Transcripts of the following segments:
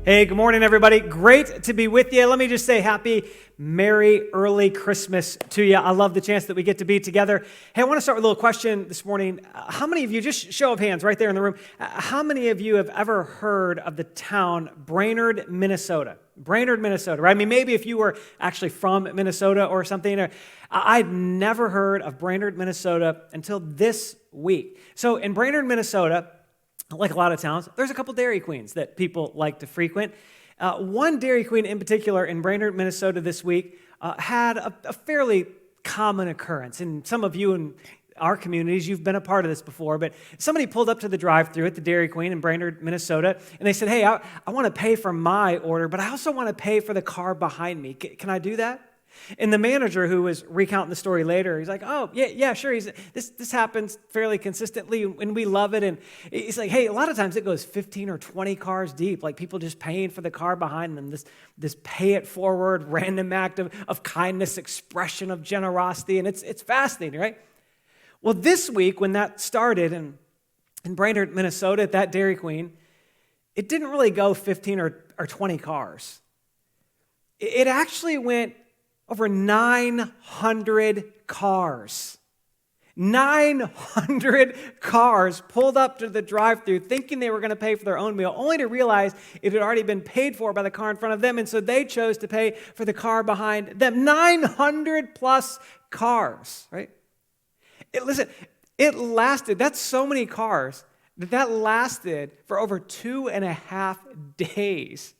Hey, good morning, everybody. Great to be with you. Let me just say happy, merry, early Christmas to you. I love the chance that we get to be together. Hey, I want to start with a little question this morning. How many of you, just show of hands right there in the room, how many of you have ever heard of the town Brainerd, Minnesota? Brainerd, Minnesota, right? I mean, maybe if you were actually from Minnesota or something. I'd never heard of Brainerd, Minnesota until this week. So in Brainerd, Minnesota, like a lot of towns, there's a couple Dairy Queens that people like to frequent. One Dairy Queen in particular in Brainerd, Minnesota this week had a fairly common occurrence. And some of you in our communities, you've been a part of this before, but somebody pulled up to the drive-thru at the Dairy Queen in Brainerd, Minnesota, and they said, hey, I want to pay for my order, but I also want to pay for the car behind me. Can I do that? And the manager who was recounting the story later, he's like, oh, yeah, sure. This happens fairly consistently, and we love it. And he's like, hey, a lot of times it goes 15 or 20 cars deep, like people just paying for the car behind them, this pay it forward, random act of kindness, expression of generosity, and it's fascinating, right? Well, this week when that started in Brainerd, Minnesota at that Dairy Queen, it didn't really go 15 or 20 cars. It actually went over 900 cars. 900 cars pulled up to the drive-thru thinking they were going to pay for their own meal, only to realize it had already been paid for by the car in front of them, and so they chose to pay for the car behind them. 900 plus cars, right? Listen, it lasted, that's so many cars, that lasted for over 2.5 days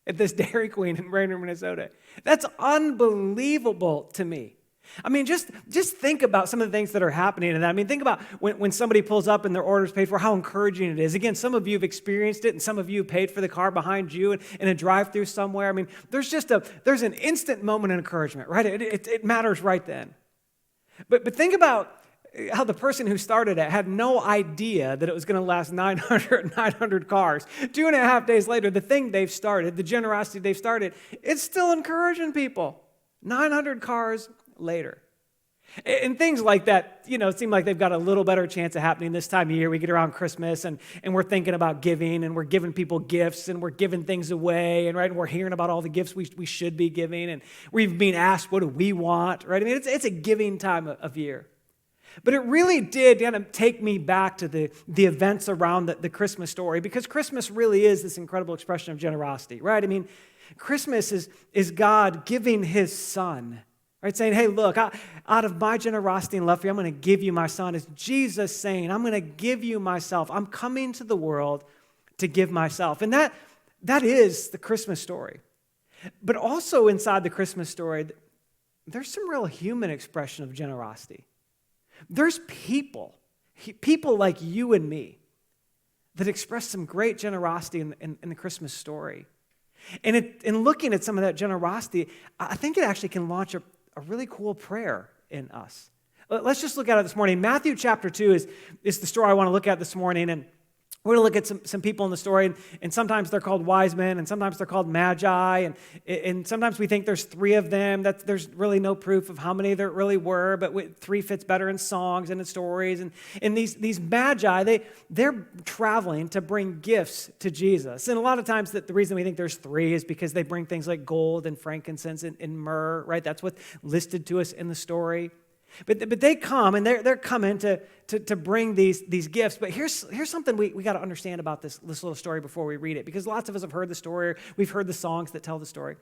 at this Dairy Queen in Brainerd, Minnesota. That's unbelievable to me. I mean, just think about some of the things that are happening in that. I mean, think about when somebody pulls up and their order's paid for, how encouraging it is. Again, some of you have experienced it, and some of you paid for the car behind you in a drive-thru somewhere. I mean, there's an instant moment of encouragement, right? It matters right then. But think about how the person who started it had no idea that it was going to last 900 cars. 2.5 days later, the thing they've started, the generosity they've started, it's still encouraging people. 900 cars later. And things like that, seem like they've got a little better chance of happening this time of year. We get around Christmas and we're thinking about giving, and we're giving people gifts, and we're giving things away, and we're hearing about all the gifts we should be giving, and we're even being asked, what do we want, right? I mean, it's a giving time of year. But it really did kind of take me back to the events around the Christmas story, because Christmas really is this incredible expression of generosity, right? I mean, Christmas is God giving his son, right? Saying, hey, look, out of my generosity and love for you, I'm going to give you my son. It's Jesus saying, I'm going to give you myself. I'm coming to the world to give myself. And that is the Christmas story. But also inside the Christmas story, there's some real human expression of generosity. There's people like you and me, that express some great generosity in the Christmas story. And in looking at some of that generosity, I think it actually can launch a really cool prayer in us. Let's just look at it this morning. Matthew chapter 2 is the story I want to look at this morning, and we're going to look at some people in the story, and sometimes they're called Wisemen, and sometimes they're called Magi, and sometimes we think there's 3 of them. There's really no proof of how many there really were, but 3 fits better in songs and in stories. And these Magi, they're traveling to bring gifts to Jesus. And a lot of times the reason we think there's 3 is because they bring things like gold and frankincense and myrrh, right? That's what's listed to us in the story. But they come, and they're coming to bring these gifts. But here's something we got to understand about this little story before we read it, because lots of us have heard the story, or we've heard the songs that tell the story.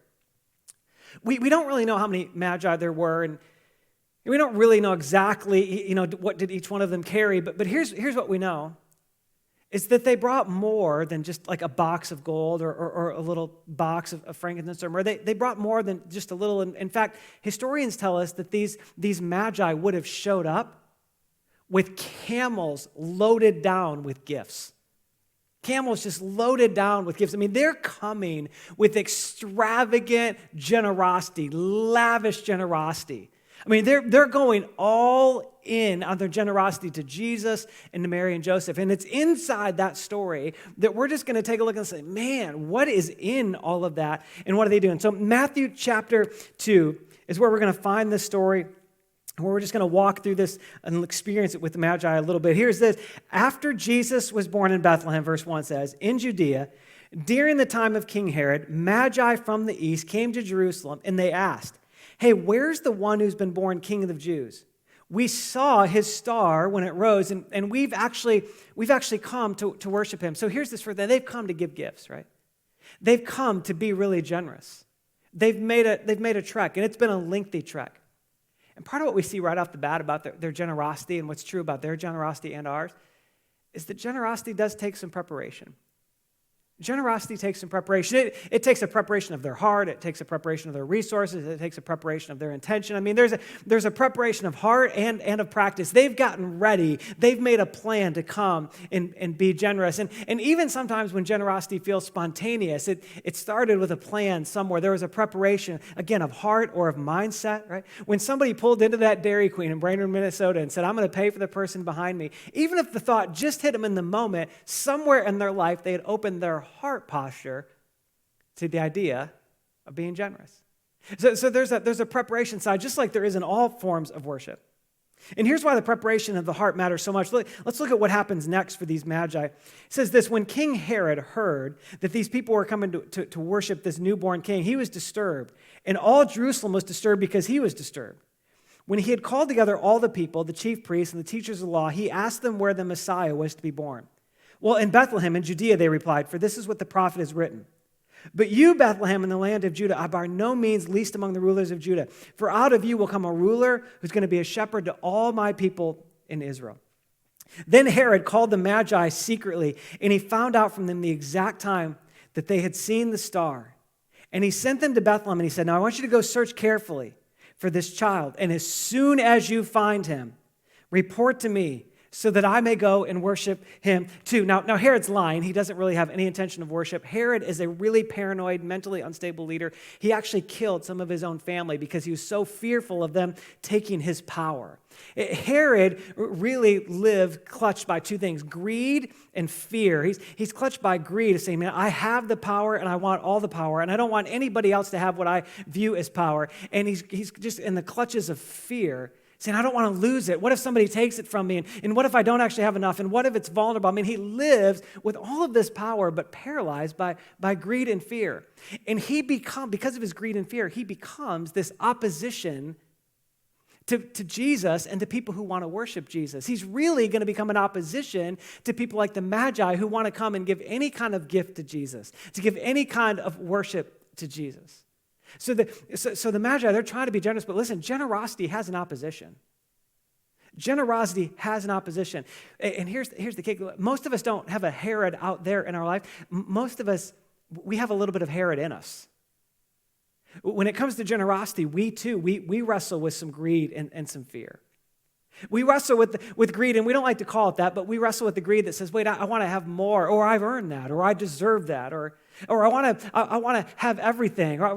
We don't really know how many Magi there were, and we don't really know exactly what did each one of them carry. But here's what we know. Is that they brought more than just like a box of gold or a little box of frankincense or myrrh. They brought more than just a little. In fact, historians tell us that these Magi would have showed up with camels loaded down with gifts. Camels just loaded down with gifts. I mean, they're coming with extravagant generosity, lavish generosity. I mean, they're going all in on their generosity to Jesus and to Mary and Joseph. And it's inside that story that we're just going to take a look and say, man, what is in all of that, and what are they doing? So Matthew chapter 2 is where we're going to find this story, where we're just going to walk through this and experience it with the Magi a little bit. Here's this. After Jesus was born in Bethlehem, verse 1 says, in Judea, During the time of King Herod, Magi from the east came to Jerusalem, and they asked, hey, where's the one who's been born King of the Jews? We saw his star when it rose, and we've actually come to worship him. So here's this for them. They've come to give gifts, right? They've come to be really generous. They've made a trek, and it's been a lengthy trek. And part of what we see right off the bat about their generosity and what's true about their generosity and ours is that generosity does take some preparation. Generosity takes some preparation. It takes a preparation of their heart. It takes a preparation of their resources. It takes a preparation of their intention. I mean, there's a preparation of heart and of practice. They've gotten ready. They've made a plan to come and be generous. And even sometimes when generosity feels spontaneous, it started with a plan somewhere. There was a preparation, again, of heart or of mindset, right? When somebody pulled into that Dairy Queen in Brainerd, Minnesota and said, I'm going to pay for the person behind me, even if the thought just hit them in the moment, somewhere in their life they had opened their heart posture to the idea of being generous. So there's a preparation side, just like there is in all forms of worship. And here's why the preparation of the heart matters so much. Let's look at what happens next for these magi. It says this, when King Herod heard that these people were coming to worship this newborn king, he was disturbed. And all Jerusalem was disturbed because he was disturbed. When he had called together all the people, the chief priests and the teachers of the law, he asked them where the Messiah was to be born. Well, in Bethlehem in Judea, they replied, for this is what the prophet has written. But you, Bethlehem, in the land of Judah, are by no means least among the rulers of Judah. For out of you will come a ruler who's going to be a shepherd to all my people in Israel. Then Herod called the Magi secretly, and he found out from them the exact time that they had seen the star. And he sent them to Bethlehem, and he said, now I want you to go search carefully for this child. And as soon as you find him, report to me, so that I may go and worship him too. Now Herod's lying. He doesn't really have any intention of worship. Herod is a really paranoid, mentally unstable leader. He actually killed some of his own family because he was so fearful of them taking his power. Herod really lived clutched by two things, greed and fear. He's clutched by greed, saying, man, I have the power and I want all the power, and I don't want anybody else to have what I view as power. And he's just in the clutches of fear, saying, I don't want to lose it. What if somebody takes it from me? And what if I don't actually have enough? And what if it's vulnerable? I mean, he lives with all of this power, but paralyzed by greed and fear. And because of his greed and fear, he becomes this opposition to Jesus and to people who want to worship Jesus. He's really going to become an opposition to people like the Magi who want to come and give any kind of gift to Jesus, to give any kind of worship to Jesus. So the Magi, they're trying to be generous, but listen, generosity has an opposition. Generosity has an opposition. And here's the kick. Most of us don't have a Herod out there in our life. Most of us, we have a little bit of Herod in us. When it comes to generosity, we wrestle with some greed and some fear. We wrestle with greed, and we don't like to call it that, but we wrestle with the greed that says, wait, I want to have more, or I've earned that, or I deserve that, or I want to have everything, or I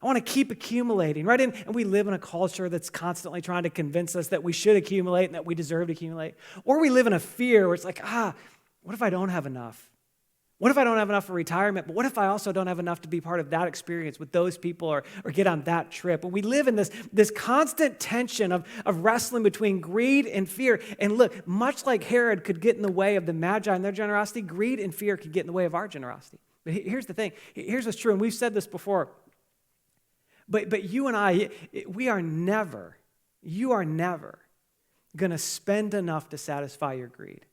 want to keep accumulating, right? And we live in a culture that's constantly trying to convince us that we should accumulate and that we deserve to accumulate. Or we live in a fear where it's like, what if I don't have enough? What if I don't have enough for retirement? But what if I also don't have enough to be part of that experience with those people or get on that trip? And we live in this constant tension of wrestling between greed and fear. And look, much like Herod could get in the way of the Magi and their generosity, greed and fear could get in the way of our generosity. But here's the thing. Here's what's true, and we've said this before. But you and I, you are never going to spend enough to satisfy your greed.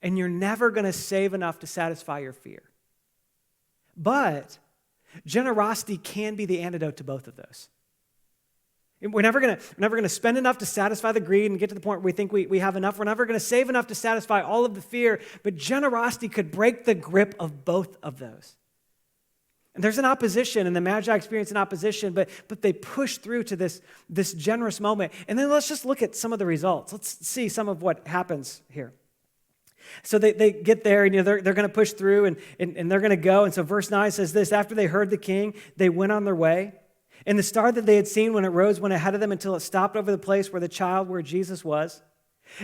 And you're never going to save enough to satisfy your fear. But generosity can be the antidote to both of those. We're never going to spend enough to satisfy the greed and get to the point where we think we have enough. We're never going to save enough to satisfy all of the fear. But generosity could break the grip of both of those. And there's an opposition, and the Magi experience an opposition, but they push through to this generous moment. And then let's just look at some of the results. Let's see some of what happens here. So they get there, and they're going to push through, and they're going to go. And so verse 9 says this, after they heard the king, they went on their way. And the star that they had seen when it rose went ahead of them until it stopped over the place where Jesus was.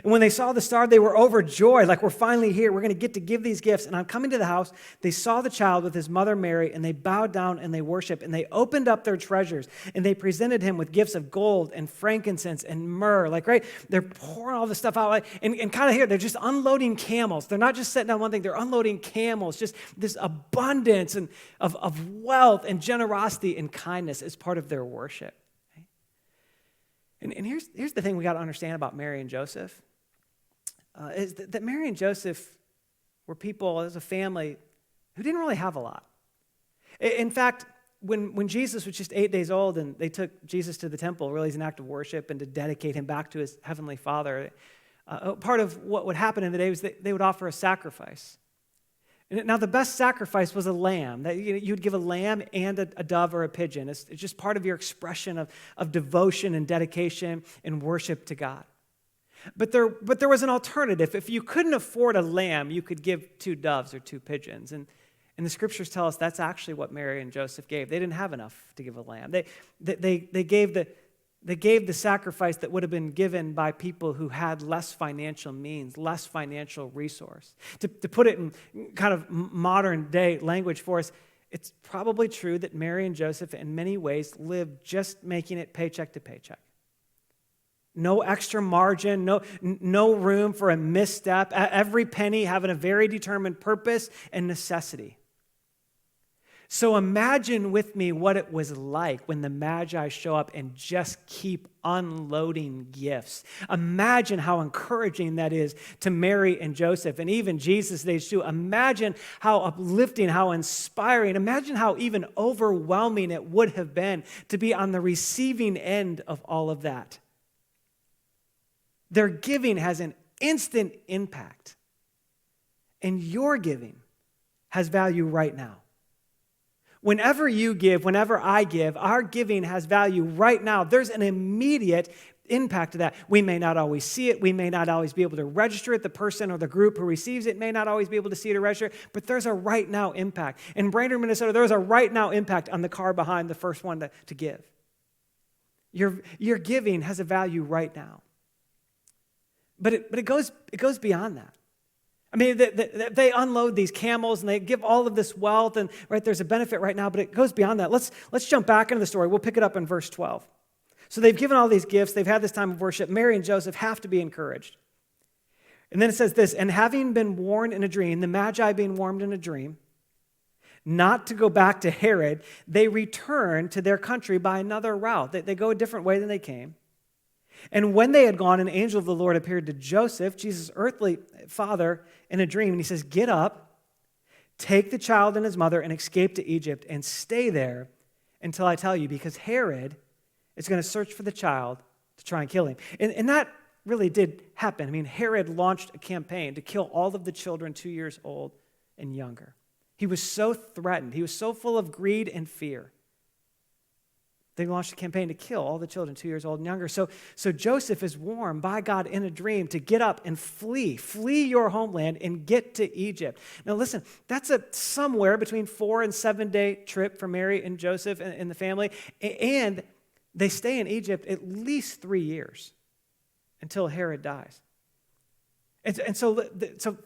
And when they saw the star, they were overjoyed, like, we're finally here. We're going to get to give these gifts. And on coming to the house, they saw the child with his mother Mary, and they bowed down and they worshiped. And they opened up their treasures, and they presented him with gifts of gold and frankincense and myrrh. Like, right? They're pouring all this stuff out. Like, and kind of here, they're just unloading camels. They're not just sitting on one thing. They're unloading camels. Just this abundance and of wealth and generosity and kindness as part of their worship. And here's the thing we got to understand about Mary and Joseph, is that Mary and Joseph were people as a family who didn't really have a lot. In fact, when Jesus was just 8 days old and they took Jesus to the temple, really as an act of worship and to dedicate him back to his heavenly Father, part of what would happen in the day was that they would offer a sacrifice. Now, the best sacrifice was a lamb. That you'd give a lamb and a dove or a pigeon. It's just part of your expression of devotion and dedication and worship to God. But there was an alternative. If you couldn't afford a lamb, you could give 2 doves or 2 pigeons. And the scriptures tell us that's actually what Mary and Joseph gave. They didn't have enough to give a lamb. They gave the sacrifice that would have been given by people who had less financial means, less financial resource. To put it in kind of modern day language for us, it's probably true that Mary and Joseph in many ways lived just making it paycheck to paycheck. No extra margin, no room for a misstep, every penny having a very determined purpose and necessity. So imagine with me what it was like when the Magi show up and just keep unloading gifts. Imagine how encouraging that is to Mary and Joseph and even Jesus' age too. Imagine how uplifting, how inspiring. Imagine how even overwhelming it would have been to be on the receiving end of all of that. Their giving has an instant impact, and your giving has value right now. Whenever you give, whenever I give, our giving has value right now. There's an immediate impact to that. We may not always see it. We may not always be able to register it. The person or the group who receives it may not always be able to see it or register it, but there's a right now impact. In Brainerd, Minnesota, there's a right now impact on the car behind the first one to give. Your giving has a value right now. But it goes beyond that. I mean, they unload these camels and they give all of this wealth, and right, there's a benefit right now, but it goes beyond that. Let's jump back into the story. We'll pick it up in verse 12. So they've given all these gifts. They've had this time of worship. Mary and Joseph have to be encouraged. And then it says this, and having been warned in a dream, the Magi being warned in a dream, not to go back to Herod, they return to their country by another route. They go a different way than they came. And when they had gone, an angel of the Lord appeared to Joseph, Jesus' earthly father, in a dream. And he says, get up, take the child and his mother, and escape to Egypt, and stay there until I tell you, because Herod is going to search for the child to try and kill him. And that really did happen. I mean, Herod launched a campaign to kill all of the children 2 years old and younger. He was so threatened. He was so full of greed and fear. They launched a campaign to kill all the children 2 years old and younger. So Joseph is warned by God in a dream to get up and flee your homeland and get to Egypt. Now listen, that's a somewhere between 4 and 7 day trip for Mary and Joseph and the family. And they stay in Egypt at least 3 years until Herod dies. And so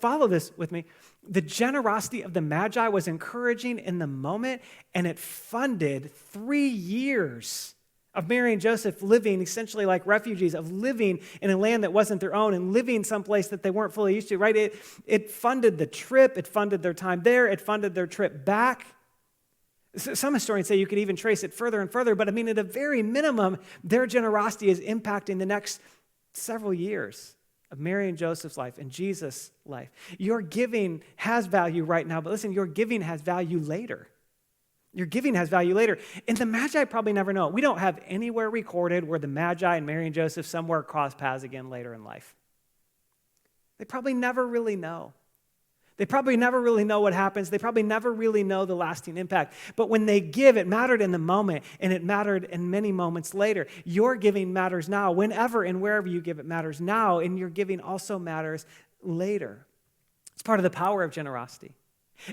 follow this with me. The generosity of the Magi was encouraging in the moment, and it funded 3 years of Mary and Joseph living essentially like refugees, of living in a land that wasn't their own and living someplace that they weren't fully used to, right? It funded the trip. It funded their time there. It funded their trip back. Some historians say you could even trace it further and further, but I mean, at a very minimum, their generosity is impacting the next several years of Mary and Joseph's life and Jesus' life. Your giving has value right now, but listen, your giving has value later. Your giving has value later. And the Magi probably never know. We don't have anywhere recorded where the Magi and Mary and Joseph somewhere cross paths again later in life. They probably never really know. They probably never really know what happens. They probably never really know the lasting impact. But when they give, it mattered in the moment, and it mattered in many moments later. Your giving matters now. Whenever and wherever you give, it matters now, and your giving also matters later. It's part of the power of generosity.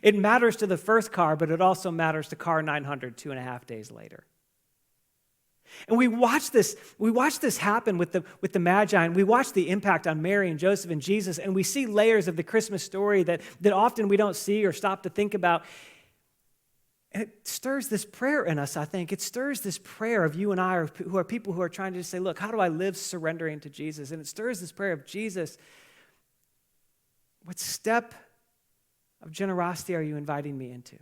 It matters to the first car, but it also matters to car 900 2.5 days later. And we watch this happen with the Magi, and we watch the impact on Mary and Joseph and Jesus, and we see layers of the Christmas story that often we don't see or stop to think about. And it stirs this prayer in us, I think. It stirs this prayer of you and I, who are people who are trying to just say, look, how do I live surrendering to Jesus? And it stirs this prayer of Jesus. What step of generosity are you inviting me into?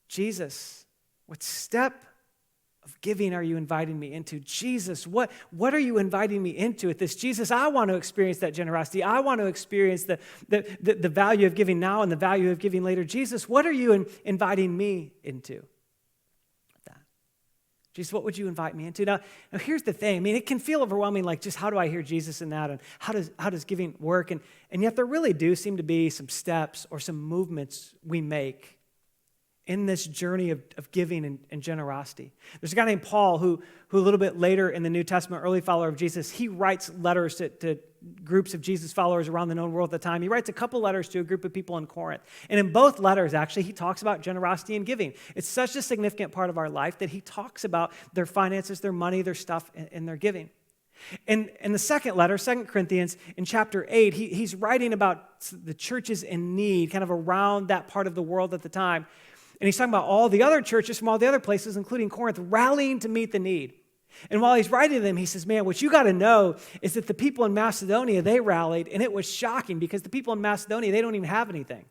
Jesus, what step of giving are you inviting me into? Jesus, what are you inviting me into at this? Jesus, I want to experience that generosity. I want to experience the value of giving now and the value of giving later. Jesus, what are you inviting me into? That. Jesus, what would you invite me into? Now, here's the thing. I mean, it can feel overwhelming, like just how do I hear Jesus in that, and how does giving work? And yet there really do seem to be some steps or some movements we make in this journey of giving and generosity. There's a guy named Paul who a little bit later in the New Testament, early follower of Jesus, he writes letters to groups of Jesus followers around the known world at the time. He writes a couple letters to a group of people in Corinth. And in both letters, actually, he talks about generosity and giving. It's such a significant part of our life that he talks about their finances, their money, their stuff, and their giving. In the second letter, 2 Corinthians, in chapter 8, he's writing about the churches in need, kind of around that part of the world at the time. And he's talking about all the other churches from all the other places, including Corinth, rallying to meet the need. And while he's writing to them, he says, man, what you got to know is that the people in Macedonia, they rallied, and it was shocking because the people in Macedonia, they don't even have anything.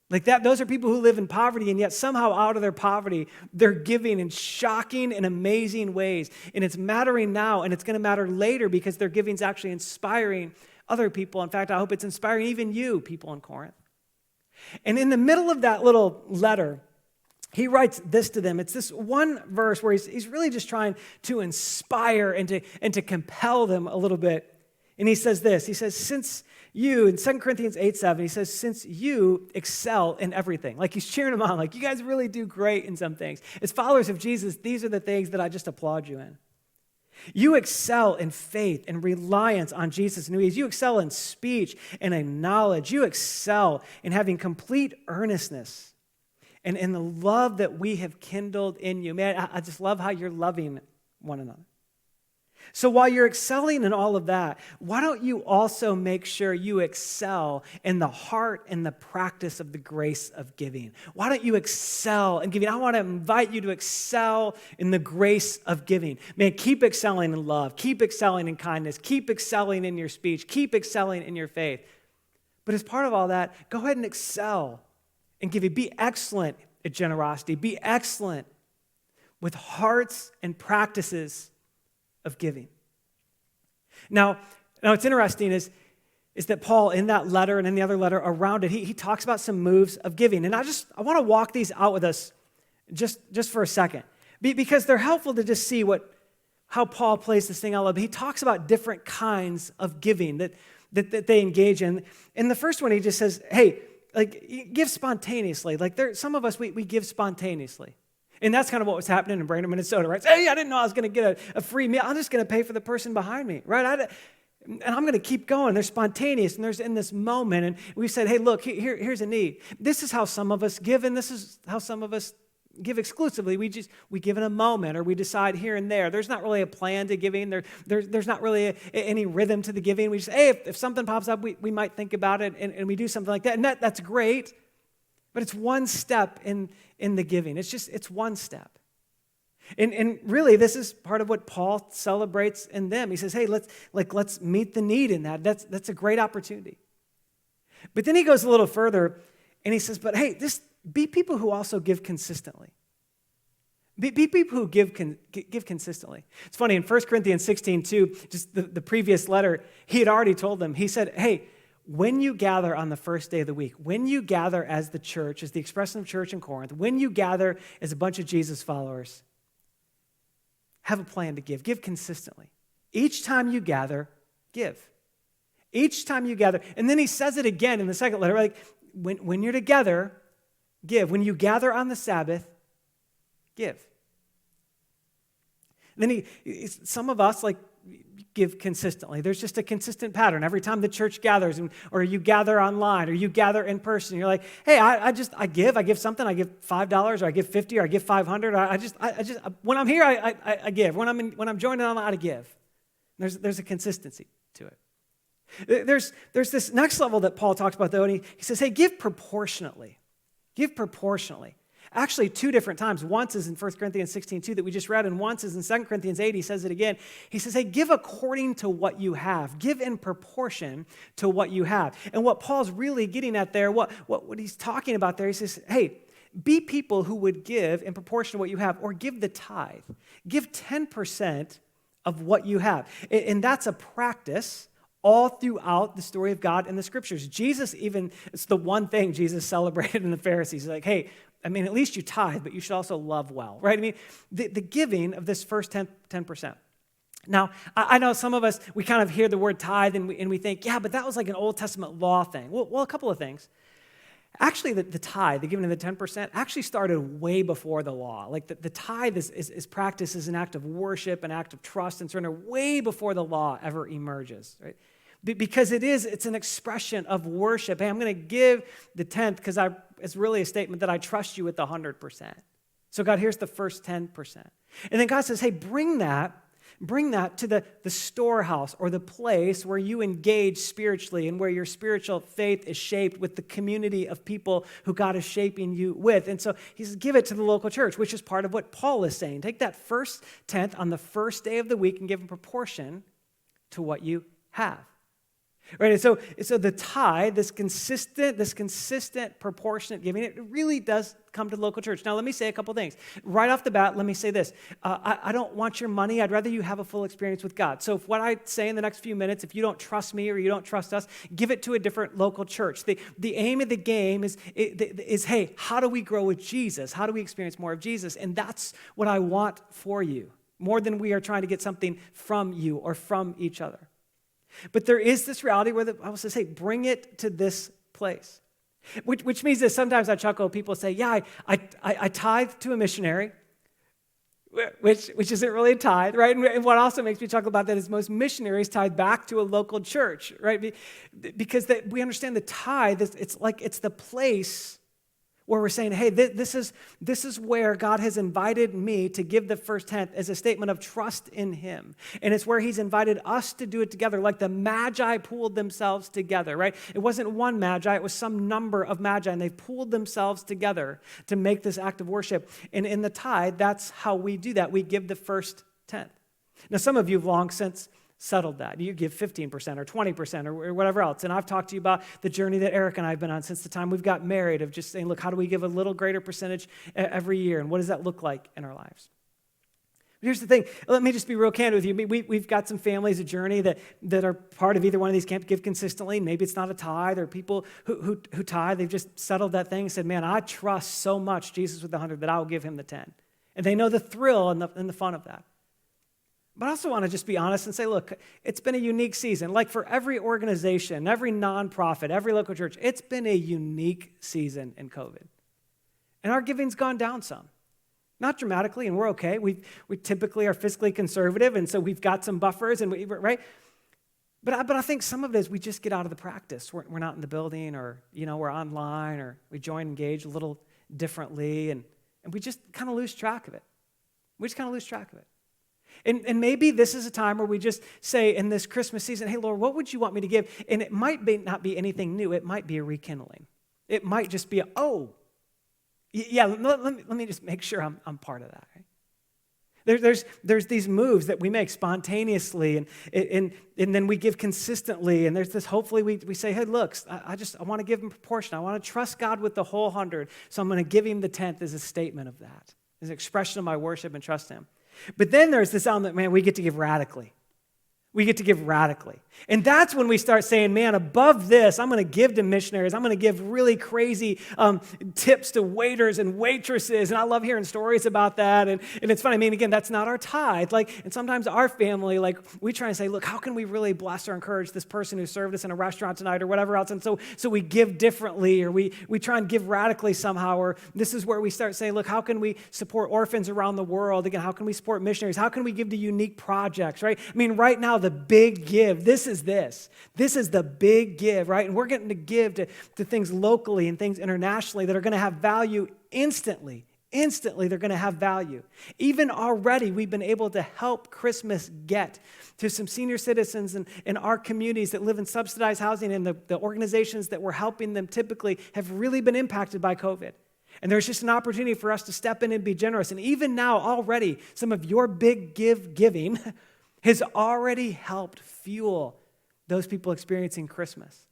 Like that, those are people who live in poverty, and yet somehow out of their poverty, they're giving in shocking and amazing ways. And it's mattering now, and it's going to matter later because their giving is actually inspiring other people. In fact, I hope it's inspiring even you, people in Corinth. And in the middle of that little letter, he writes this to them. It's this one verse where he's really just trying to inspire and to compel them a little bit. And he says this. He says, since you, in 2 Corinthians 8:7, he says, since you excel in everything. Like he's cheering them on, like you guys really do great in some things. As followers of Jesus, these are the things that I just applaud you in. You excel in faith and reliance on Jesus and who he is. You excel in speech and in knowledge. You excel in having complete earnestness and in the love that we have kindled in you. Man, I just love how you're loving one another. So while you're excelling in all of that, why don't you also make sure you excel in the heart and the practice of the grace of giving? Why don't you excel in giving? I want to invite you to excel in the grace of giving. Man, keep excelling in love. Keep excelling in kindness. Keep excelling in your speech. Keep excelling in your faith. But as part of all that, go ahead and excel in giving. Be excellent at generosity. Be excellent with hearts and practices of giving. Now what's interesting is that Paul, in that letter and in the other letter around it, he talks about some moves of giving. And I want to walk these out with us just for a second, because they're helpful to just see how Paul plays this thing out. He talks about different kinds of giving that they engage in. And the first one, he just says, hey, like give spontaneously. Like some of us, we give spontaneously. And that's kind of what was happening in Brainerd, Minnesota, right? Hey, I didn't know I was going to get a free meal. I'm just going to pay for the person behind me, right? And I'm going to keep going. They're spontaneous, and there's in this moment. And we said, hey, look, here's a need. This is how some of us give, and this is how some of us give exclusively. We give in a moment, or we decide here and there. There's not really a plan to giving. There's not really any rhythm to the giving. We just, hey, if something pops up, we might think about it, and we do something like that. And that's great. But it's one step in the giving. It's one step. And really, this is part of what Paul celebrates in them. He says, hey, let's meet the need in that. That's a great opportunity. But then he goes a little further, and he says, but hey, be people who also give consistently. Be people who give consistently. It's funny, in 1 Corinthians 16:2, just the previous letter, he had already told them, he said, hey, when you gather on the first day of the week, when you gather as the church, as the expression of church in Corinth, when you gather as a bunch of Jesus followers, have a plan to give. Give consistently. Each time you gather, give. Each time you gather. And then he says it again in the second letter, like, when you're together, give. When you gather on the Sabbath, give. And then some of us, like give consistently. There's just a consistent pattern. Every time the church gathers, or you gather online, or you gather in person, you're like, hey, I give something. I give $5, or I give $50, or I give $500. I just when I'm here, I give. When I'm joining online, I give. There's a consistency to it. There's this next level that Paul talks about, though, and he says, hey, give proportionately. Give proportionately. Actually, two different times. Once is in 1 Corinthians 16:2 that we just read, and once is in 2 Corinthians 8. He says it again. He says, hey, give according to what you have. Give in proportion to what you have. And what Paul's really getting at there, what he's talking about there, he says, hey, be people who would give in proportion to what you have, or give the tithe. Give 10% of what you have. And that's a practice all throughout the story of God in the scriptures. It's the one thing Jesus celebrated in the Pharisees. He's like, hey, at least you tithe, but you should also love well, right? The giving of this first 10%. Now, I know some of us, we kind of hear the word tithe and we think, yeah, but that was like an Old Testament law thing. Well, a couple of things. Actually, the tithe, the giving of the 10%, actually started way before the law. Like the tithe is practiced as an act of worship, an act of trust and surrender, way before the law ever emerges, right? Because it's an expression of worship. Hey, I'm going to give the 10th because it's really a statement that I trust you with the 100%. So God, here's the first 10%. And then God says, hey, bring that to the storehouse or the place where you engage spiritually and where your spiritual faith is shaped with the community of people who God is shaping you with. And so he says, give it to the local church, which is part of what Paul is saying. Take that first 10th on the first day of the week and give in proportion to what you have. Right, and so the tithe, this consistent, proportionate giving, it really does come to the local church. Now, let me say a couple things. Right off the bat, let me say this. I don't want your money. I'd rather you have a full experience with God. So if what I say in the next few minutes, if you don't trust me or you don't trust us, give it to a different local church. The aim of the game is, hey, how do we grow with Jesus? How do we experience more of Jesus? And that's what I want for you, more than we are trying to get something from you or from each other. But there is this reality where the Bible says, hey, bring it to this place. Which means that sometimes I chuckle, people say, yeah, I tithe to a missionary, which isn't really a tithe, right? And what also makes me chuckle about that is most missionaries tithe back to a local church, right? Because we understand the tithe, it's the place where we're saying, hey, this is where God has invited me to give the first 10th as a statement of trust in him. And it's where he's invited us to do it together, like the Magi pooled themselves together, right? It wasn't one Magi, it was some number of Magi, and they pooled themselves together to make this act of worship. And in the tithe, that's how we do that. We give the first 10th. Now, some of you have long since settled that. You give 15% or 20% or whatever else. And I've talked to you about the journey that Eric and I have been on since the time we've got married, of just saying, look, how do we give a little greater percentage every year? And what does that look like in our lives? But here's the thing. Let me just be real candid with you. We've got some families, a journey that are part of either one of these, can't give consistently. Maybe it's not a tithe, or people who tithe, they've just settled that thing and said, man, I trust so much Jesus with the 100 that I will give him the 10. And they know the thrill and the fun of that. But I also want to just be honest and say, look, it's been a unique season. Like for every organization, every nonprofit, every local church, it's been a unique season in COVID. And our giving's gone down some. Not dramatically, and we're okay. We typically are fiscally conservative, and so we've got some buffers, and right? But I think some of it is we just get out of the practice. We're not in the building, or we're online, or we join Engage a little differently, and we just kind of lose track of it. We just kind of lose track of it. And maybe this is a time where we just say in this Christmas season, hey, Lord, what would you want me to give? And it might not be anything new. It might be a rekindling. It might just be let me just make sure I'm part of that. Right? There's these moves that we make spontaneously, and then we give consistently, and there's this, hopefully we say, hey, look, I want to give him proportion. I want to trust God with the whole 100, so I'm going to give him the 10th as a statement of that, as an expression of my worship and trust him. But then there's this element, man, we get to give radically. We get to give radically. And that's when we start saying, man, above this, I'm going to give to missionaries. I'm going to give really crazy tips to waiters and waitresses. And I love hearing stories about that. And it's funny. I mean, again, that's not our tithe. And sometimes our family, we try and say, look, how can we really bless or encourage this person who served us in a restaurant tonight or whatever else? And so we give differently, or we try and give radically somehow. Or this is where we start saying, look, how can we support orphans around the world? Again, how can we support missionaries? How can we give to unique projects, right? I mean, right now, the big give, this is the big give, right? And we're getting to give to things locally and things internationally that are going to have value instantly. Instantly, they're going to have value. Even already, we've been able to help Christmas get to some senior citizens in our communities that live in subsidized housing, and the organizations that we're helping them typically have really been impacted by COVID. And there's just an opportunity for us to step in and be generous. And even now, already, some of your big giving has already helped fuel those people experiencing Christmas.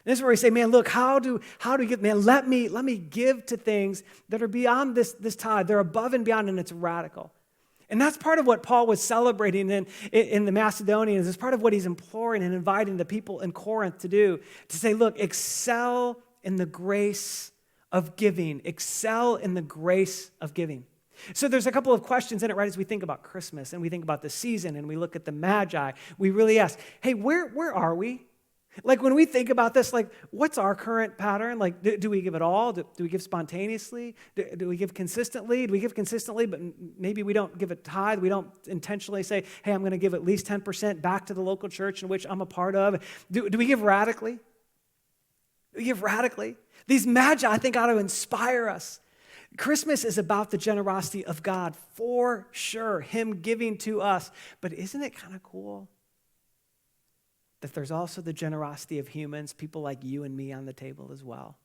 And this is where we say, man, look, how do we give? Man, let me give to things that are beyond this tithe. They're above and beyond, and it's radical. And that's part of what Paul was celebrating in the Macedonians. It's part of what he's imploring and inviting the people in Corinth to do, to say, look, excel in the grace of giving. Excel in the grace of giving. So there's a couple of questions in it, right, as we think about Christmas and we think about the season and we look at the Magi. We really ask, hey, where are we? When we think about this, what's our current pattern? Do we give it all? Do we give spontaneously? Do we give consistently? Do we give consistently, but maybe we don't give a tithe? We don't intentionally say, hey, I'm going to give at least 10% back to the local church in which I'm a part of. Do we give radically? Do we give radically? These Magi, I think, ought to inspire us. Christmas is about the generosity of God, for sure, Him giving to us. But isn't it kind of cool that there's also the generosity of humans, people like you and me on the table as well?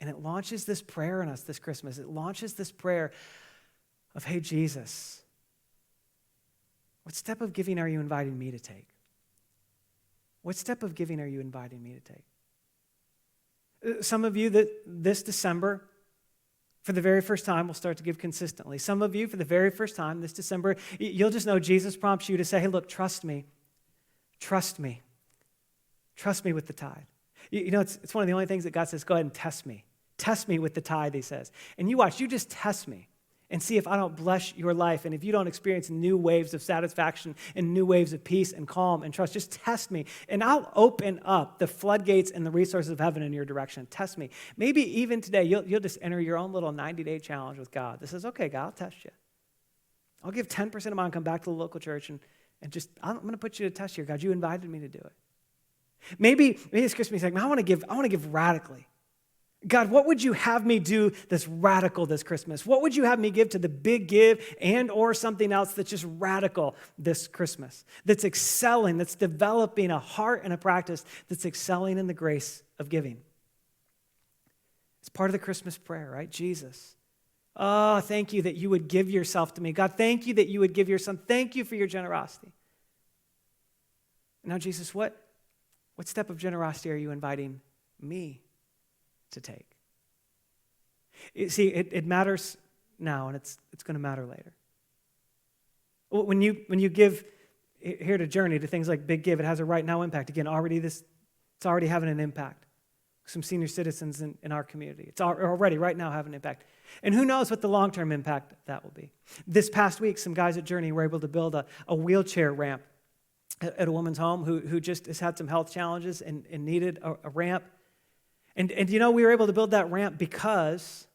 And it launches this prayer in us this Christmas. It launches this prayer of, hey, Jesus, what step of giving are you inviting me to take? What step of giving are you inviting me to take? Some of you that this December, for the very first time, will start to give consistently. Some of you, for the very first time this December, you'll just know Jesus prompts you to say, hey, look, trust me. Trust me. Trust me with the tithe. You know, it's one of the only things that God says, go ahead and test me. Test me with the tithe, He says. And you watch, you just test me and see if I don't bless your life, and if you don't experience new waves of satisfaction and new waves of peace and calm and trust. Just test me, and I'll open up the floodgates and the resources of heaven in your direction. Test me. Maybe even today, you'll just enter your own little 90-day challenge with God. This is, okay, God, I'll test you. I'll give 10% of mine, come back to the local church, and just, I'm going to put you to test here. God, you invited me to do it. Maybe this Christmas, I want to give radically. God, what would you have me do that's radical this Christmas? What would you have me give to the big give and or something else that's just radical this Christmas, that's excelling, that's developing a heart and a practice that's excelling in the grace of giving? It's part of the Christmas prayer, right? Jesus, oh, thank you that you would give yourself to me. God, thank you that you would give your son. Thank you for your generosity. Now, Jesus, what step of generosity are you inviting me to take? See, it matters now, and it's going to matter later. When you give here to Journey, to things like Big Give, it has a right now impact. Again, it's already having an impact. Some senior citizens in our community. It's already right now having an impact. And who knows what the long-term impact that will be. This past week, some guys at Journey were able to build a wheelchair ramp at a woman's home who just has had some health challenges and needed a ramp. And you know, we were able to build that ramp because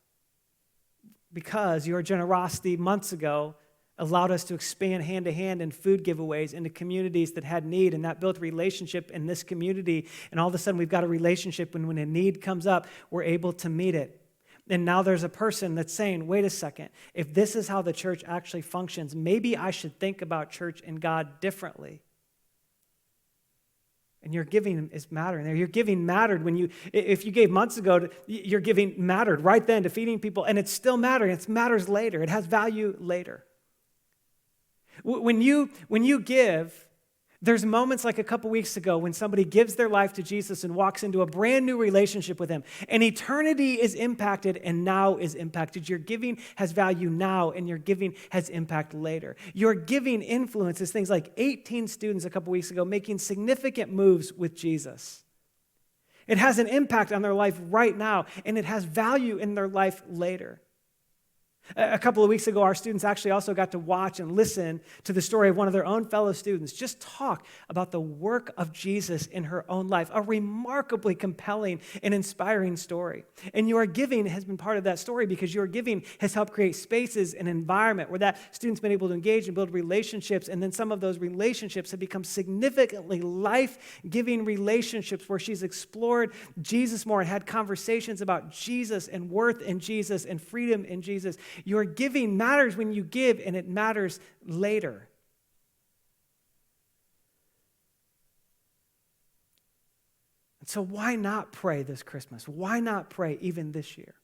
your generosity months ago allowed us to expand hand-to-hand in food giveaways into communities that had need, and that built relationship in this community. And all of a sudden, we've got a relationship, and when a need comes up, we're able to meet it. And now there's a person that's saying, wait a second, if this is how the church actually functions, maybe I should think about church and God differently. And your giving is mattering there. Your giving mattered if you gave months ago, your giving mattered right then to feeding people, and it's still mattering. It matters later. It has value later. When you give, There's moments like a couple weeks ago when somebody gives their life to Jesus and walks into a brand new relationship with him, and eternity is impacted and now is impacted. Your giving has value now, and your giving has impact later. Your giving influences things like 18 students a couple weeks ago making significant moves with Jesus. It has an impact on their life right now, and it has value in their life later. A couple of weeks ago, our students actually also got to watch and listen to the story of one of their own fellow students just talk about the work of Jesus in her own life, a remarkably compelling and inspiring story. And your giving has been part of that story because your giving has helped create spaces and environment where that student's been able to engage and build relationships, and then some of those relationships have become significantly life-giving relationships where she's explored Jesus more and had conversations about Jesus and worth in Jesus and freedom in Jesus. Your giving matters when you give, and it matters later. And so why not pray this Christmas? Why not pray even this year?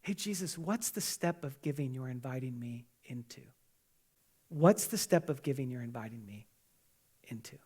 Hey, Jesus, what's the step of giving you're inviting me into? What's the step of giving you're inviting me into?